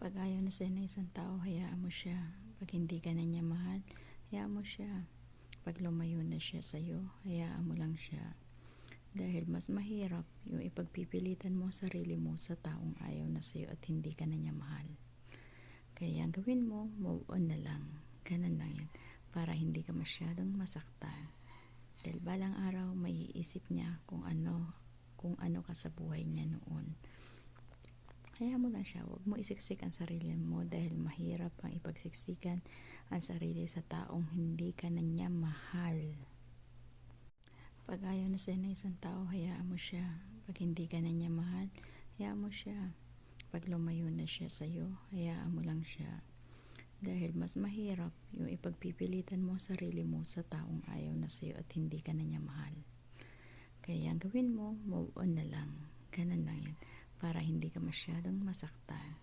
Pag ayaw na sa'yo ng isang tao, hayaan mo siya. Pag hindi ka na niya mahal, hayaan mo siya. Pag lumayo na siya sa'yo, hayaan mo lang siya. Dahil mas mahirap yung ipagpipilitan mo sarili mo sa taong ayaw na sa'yo at hindi ka na niya mahal. Kaya ang gawin mo, move on na lang. Ganun lang yan. Para hindi ka masyadong masaktan. Dahil balang araw, maiisip niya kung ano ka sa buhay niya noon. Kaya mo lang siya, huwag mo isiksik ang sarili mo dahil mahirap ang ipagsiksikan ang sarili sa taong hindi ka na niya mahal. Pag ayaw na sa'yo ng isang tao, hayaan mo siya. Pag hindi ka na niya mahal, hayaan mo siya. Pag lumayo na siya sa'yo, hayaan mo lang siya. Dahil mas mahirap yung ipagpipilitan mo sarili mo sa taong ayaw na sa'yo at hindi ka na niya mahal. Kaya ang gawin mo, move on na lang. Ganun lang yan. Para hindi ka masyadong masaktan.